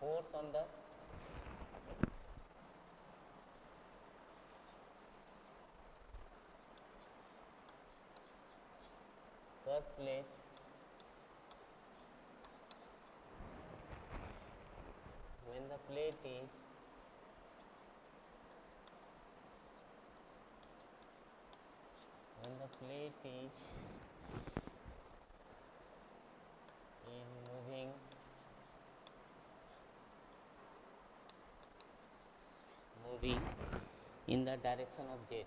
force on the curved plate when the plate is moving in the direction of jet.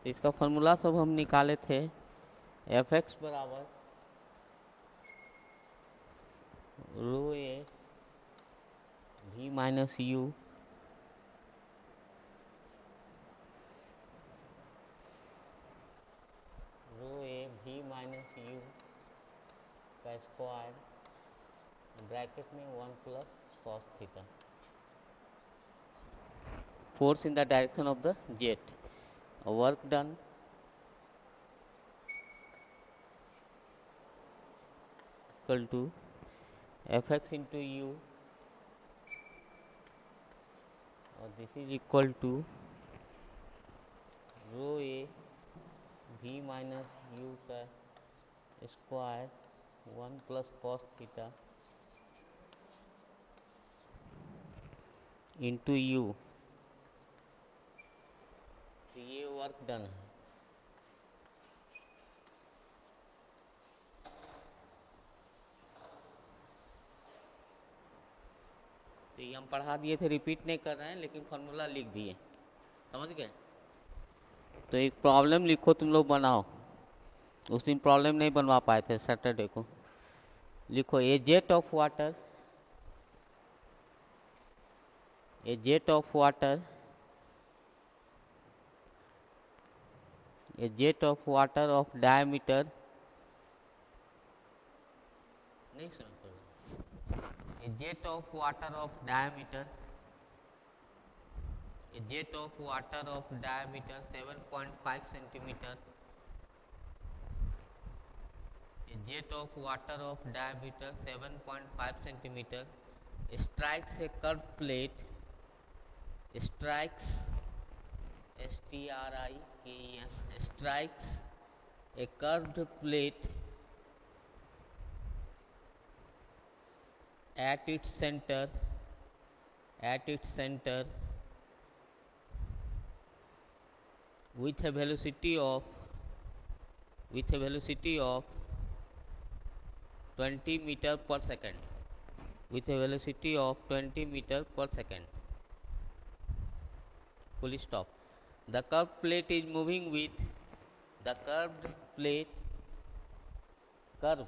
तो इसका formula सब हम निकाले थे, एफ एक्स बराबर rho A V minus you का स्क्वायर ब्रैकेट में 1 plus cos theta, force in the direction of the jet. Work done equal to fx into u, or this is equal to rho A v minus u का square 1 plus cos theta into u. तो ये work done है। तो ये हम पढ़ा दिए थे, रिपीट नहीं कर रहे हैं, लेकिन फॉर्मूला लिख दिए, समझ गए। तो एक प्रॉब्लम लिखो, तुम लोग बनाओ। उस दिन प्रॉब्लम नहीं बनवा पाए थे, सैटरडे को। लिखो a jet of water, a jet of water of diameter, नहीं सुना पड़ा, a jet of water of diameter 7.5 centimeter, a jet of water of diameter 7.5 centimeter strikes a curved plate, strikes a curved plate at its center with a velocity of 20 meter per second, full stop. The curved plate is moving with curved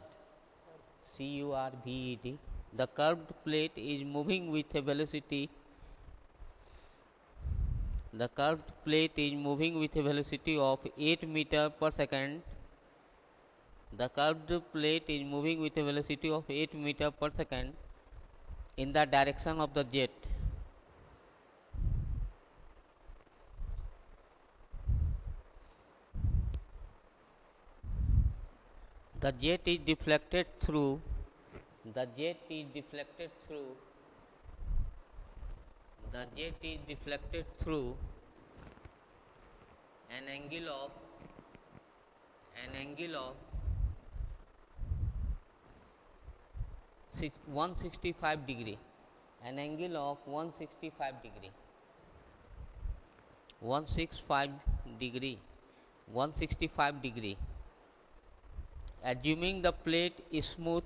C-U-R-V-E-D. The curved plate is moving with a velocity of 8 meter per second. The curved plate is moving with a velocity of 8 meter per second in the direction of the jet. The jet is deflected through an angle of 165 degree, 165 degree. Assuming the plate is smooth,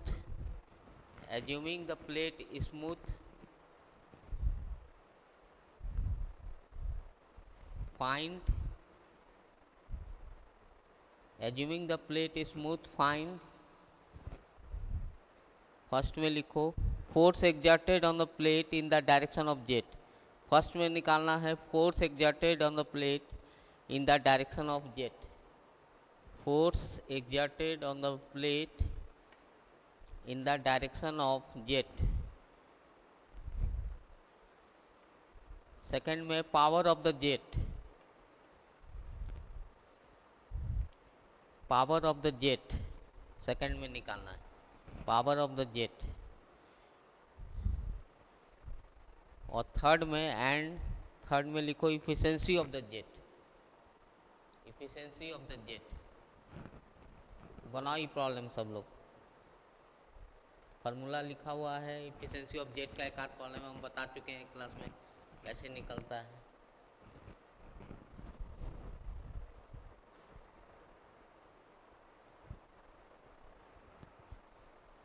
find first में लिखो force exerted on the plate in the direction of jet. First में निकालना है force exerted on the plate in the direction of jet. force exerted on the plate in the direction of jet. Second में power of the jet, power of the jet second में निकालना है, power of the jet. और third में लिखो efficiency of the jet, efficiency of the jet. बनाओ ये problem सब लोग। फार्मूला लिखा हुआ है इफिशिएंसी ऑफ जेट का, एक आध प्रॉब्लम हम बता चुके हैं क्लास में कैसे निकलता है।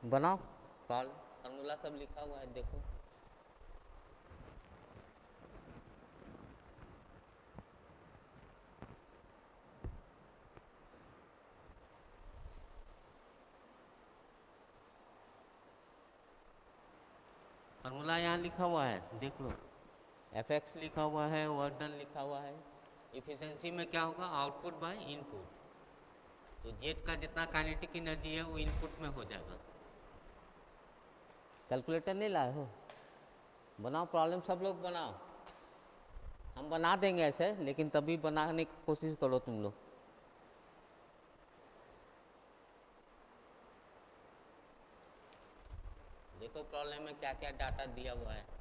बनाओ फार्मूला सब लिखा हुआ है, देखो। फार्मूला यहाँ लिखा हुआ है, देख लो। एफ लिखा हुआ है, वर्क डन लिखा हुआ है। इफिशिएंसी में क्या होगा, आउटपुट बाय इनपुट। तो जेट का जितना काइनेटिक एनर्जी है वो इनपुट में हो जाएगा। कैलकुलेटर नहीं लाए हो? बनाओ प्रॉब्लम सब लोग बनाओ। हम बना देंगे ऐसे, लेकिन तभी बनाने की कोशिश करो तुम लोग। देखो प्रॉब्लम में क्या क्या डाटा दिया हुआ है।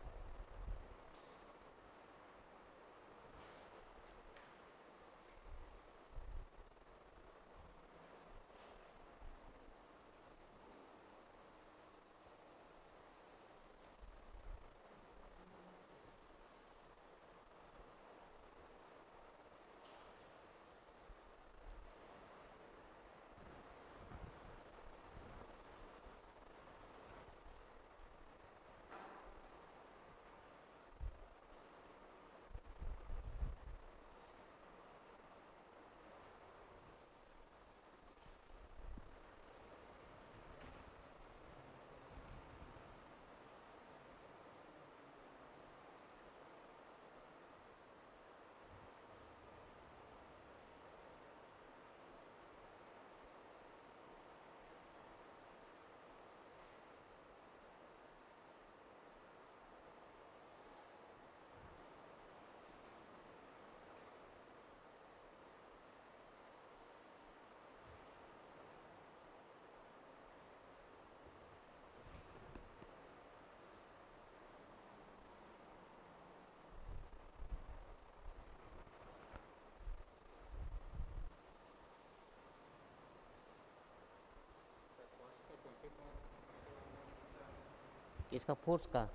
इसका फोर्स का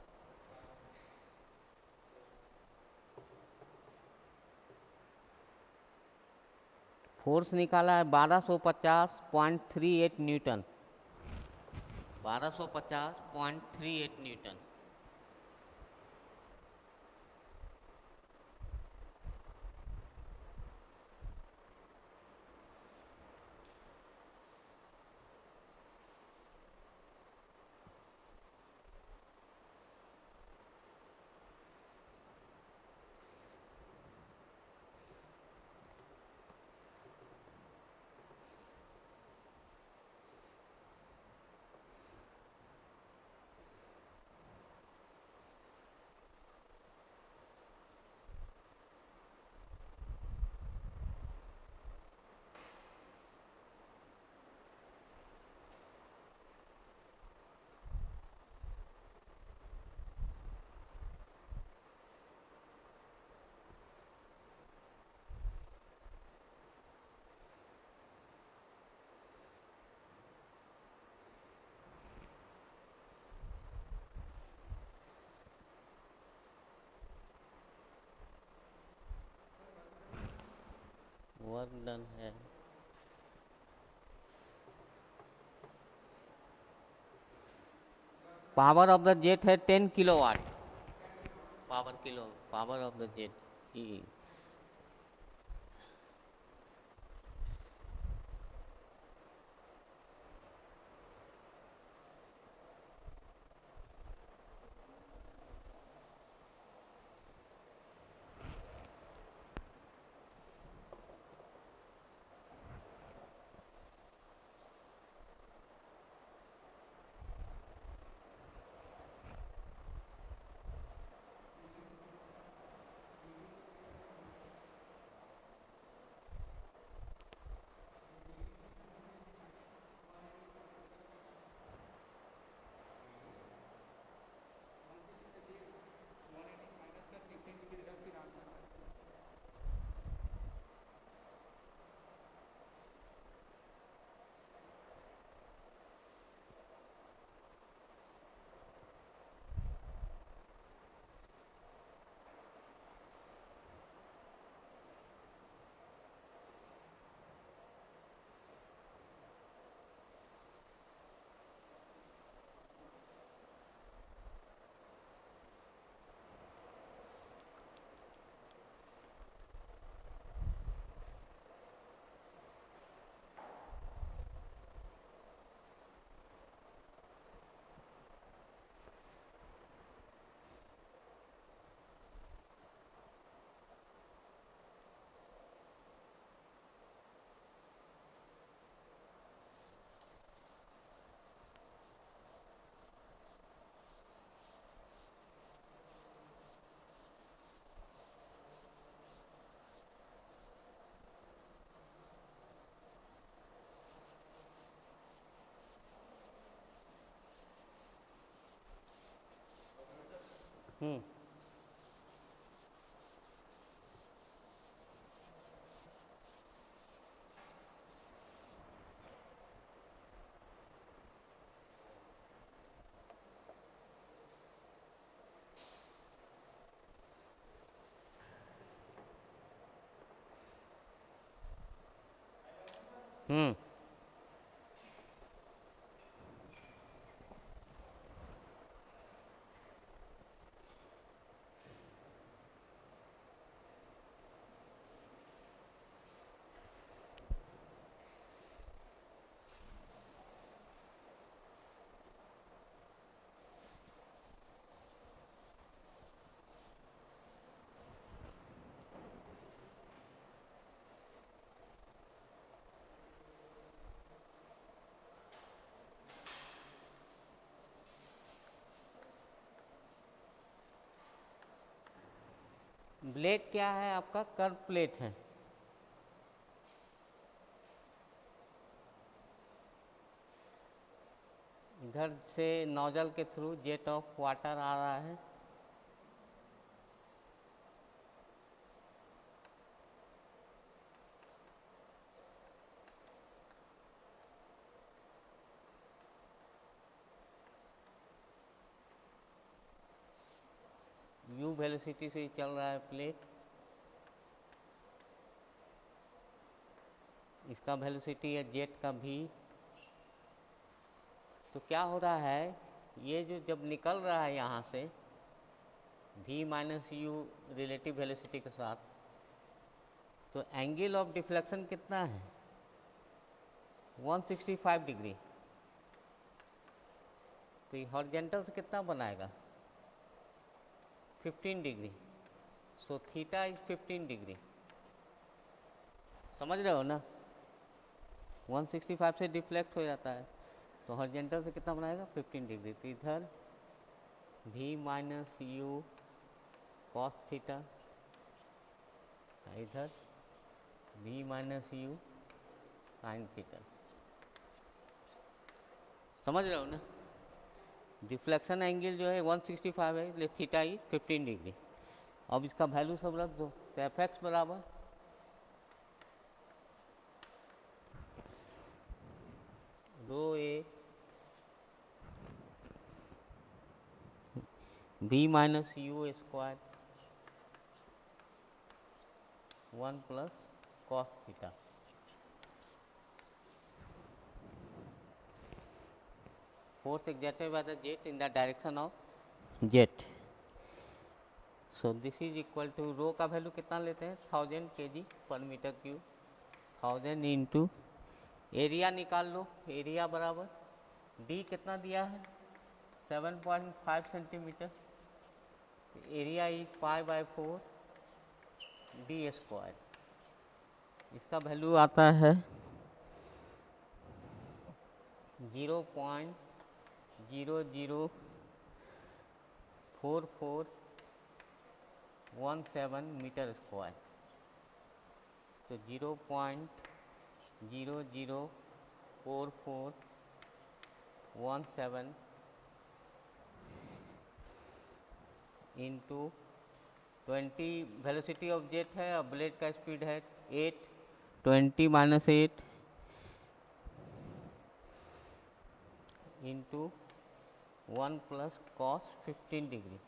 फोर्स निकाला है 1250.38 न्यूटन, 1250.38 न्यूटन। वर्क डन है। पावर ऑफ द जेट है 10 kilowatt. Power of the jet की हम्म हम्म ब्लेड क्या है आपका? कर्व प्लेट है। इधर से नोजल के थ्रू जेट ऑफ वाटर आ रहा है, यू वेलोसिटी से चल रहा है प्लेट। इसका वेलोसिटी है जेट का भी। तो क्या हो रहा है, ये जो जब निकल रहा है यहाँ से v minus you relative velocity के साथ, तो एंगल ऑफ डिफ्लेक्शन कितना है? 165 डिग्री। तो ये हॉरिजेंटल से कितना बनाएगा? 15 degree. So theta is 15 degree. समझ रहे हो ना? 165 से डिफ्लेक्ट हो जाता है, तो हॉरिजेंटल से कितना बनाएगा? 15 डिग्री। तो इधर v minus you cos theta, इधर v minus you sine theta. समझ रहे हो ना? डिफ्लेक्शन एंगल जो है 165 है, इसलिए थीटा ही 15 डिग्री। अब इसका वैल्यू सब रख दो, तो एफ एक्स बराबर rho A v minus U square 1 plus cos theta. Force exerted by the jet in the direction of jet. So this is equal to, rho का वैल्यू कितना लेते हैं? 1000 kg पर मीटर क्यूब। 1000 इंटू एरिया निकाल लो। Area बराबर D कितना दिया है? 7.5 centimetre. Area is pi by 4 D square. इसका वैल्यू आता है 0.004417 मीटर स्क्वायर। तो 0.004417 इंटू 20 वेलोसिटी ऑफ जेट है और ब्लेड का स्पीड है 8, 20 minus 8 into 1 plus cos 15 degree.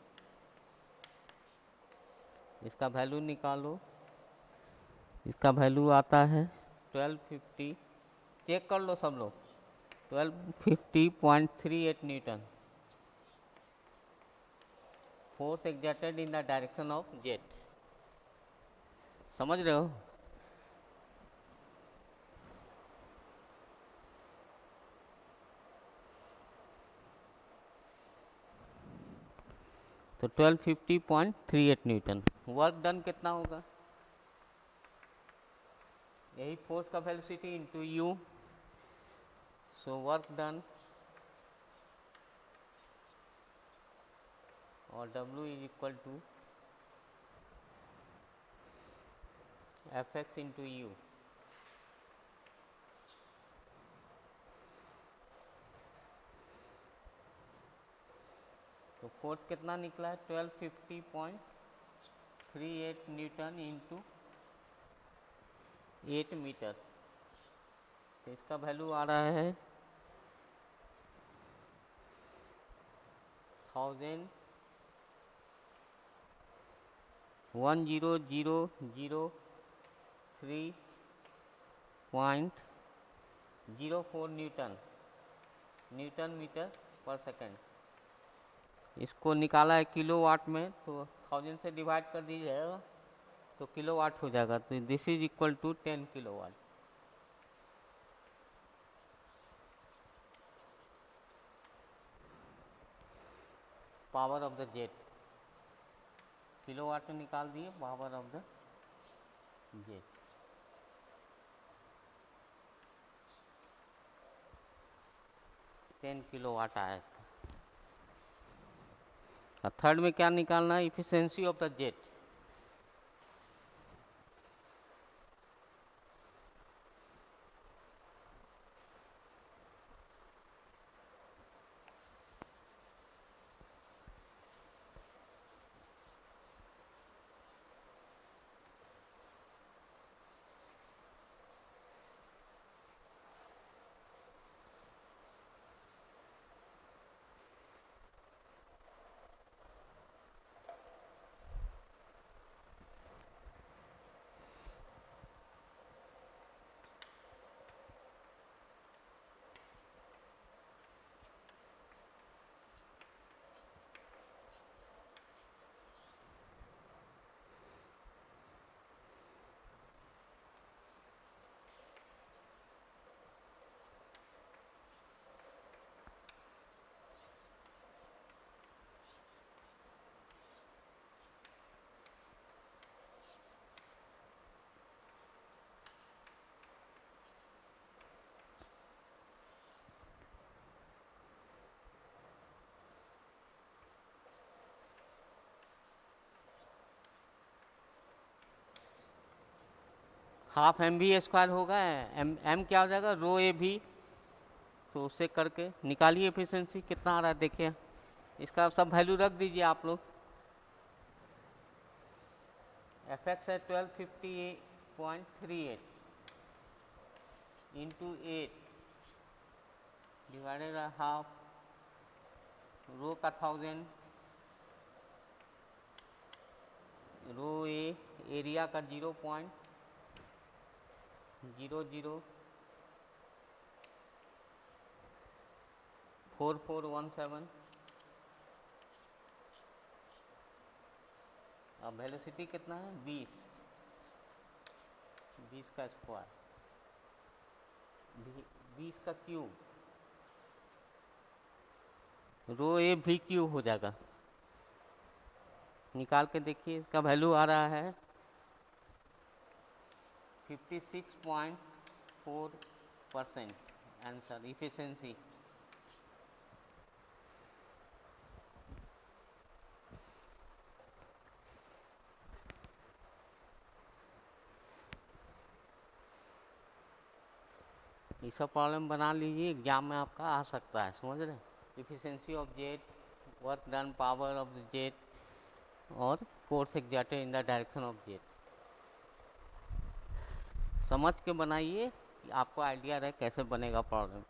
इसका वैल्यू निकालो। इसका वैल्यू आता है 1250। चेक कर लो सब लोग। 1250.38 Newton. Force exerted in the direction of jet. समझ रहे हो? तो 1250.38 न्यूटन। वर्क डन कितना होगा? यही फोर्स का velocity into u. So work done और W is equal to F X into u. तो फोर्स कितना निकला है 1250.38 न्यूटन इंटू 8 मीटर। तो इसका वैल्यू आ रहा है 100003.04 न्यूटन मीटर पर सेकेंड। इसको निकाला है किलो वाट में, तो 1000 से डिवाइड कर दीजिएगा तो किलो वाट हो जाएगा। तो this is equal to 10 kilowatt. Power of the jet kilowatt में निकाल दिए, power of the jet. Ten kilowatt आया। थर्ड में क्या निकालना है, efficiency of the jet. Half M B square होगा, एम क्या हो जाएगा, रो ए भी। तो उससे करके निकालिए एफिशिएंसी कितना आ रहा है, देखिए। इसका सब वैल्यू रख दीजिए आप लोग। एफ एक्स है 1250.38 इंटू 8 डिवाइडेड हाफ, रो का 1000, रो ए एरिया का 0.004417। अब वेलोसिटी कितना है 20 का स्क्वायर, 20 का क्यूब, रो ए भी क्यूब हो जाएगा। निकाल के देखिए, इसका वैल्यू आ रहा है 56.4% आंसर इफिशिएंसी। ये सब प्रॉब्लम बना लीजिए, एग्जाम में आपका आ सकता है, समझ रहे। Efficiency of jet, work done, power of the jet और force exerted in the direction of jet. समझ के बनाइए कि आपको आइडिया रहे कैसे बनेगा प्रॉब्लम।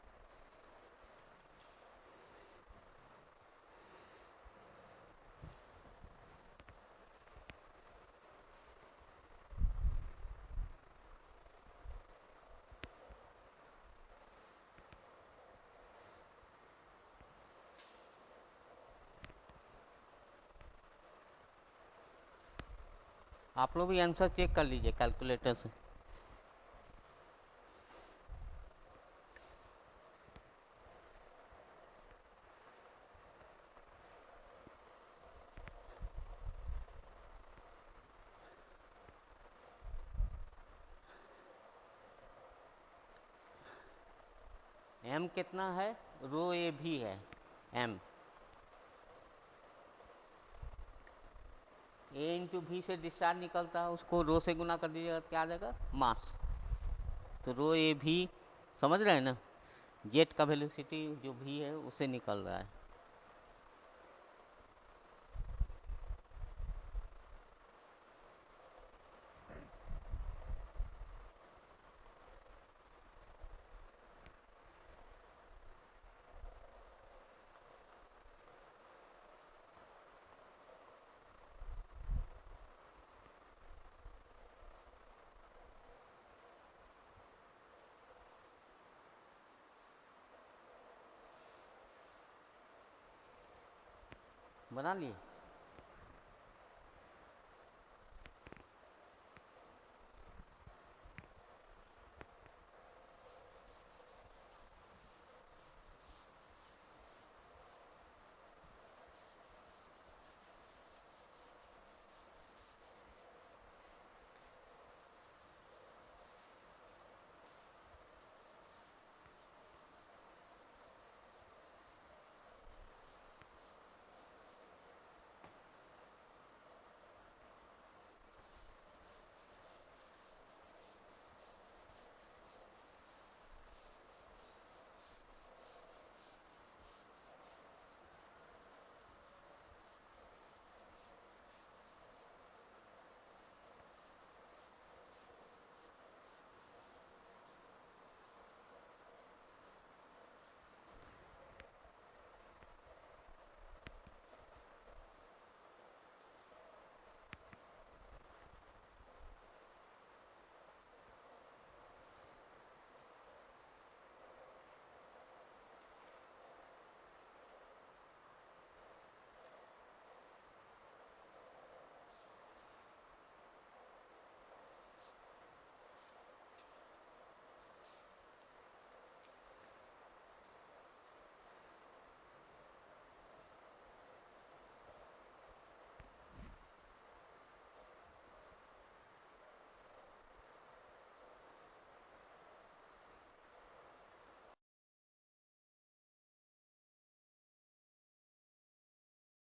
आप लोग भी आंसर चेक कर लीजिए कैलकुलेटर से। एम कितना है, रो ए भी है एम, ए इंटू भी से डिस्चार्ज निकलता है, उसको रो से गुना कर दीजिएगा तो क्या आ जाएगा, मास। तो रो ए भी, समझ रहे हैं ना, जेट का वेलोसिटी जो भी है उससे निकल रहा है। बना लिए।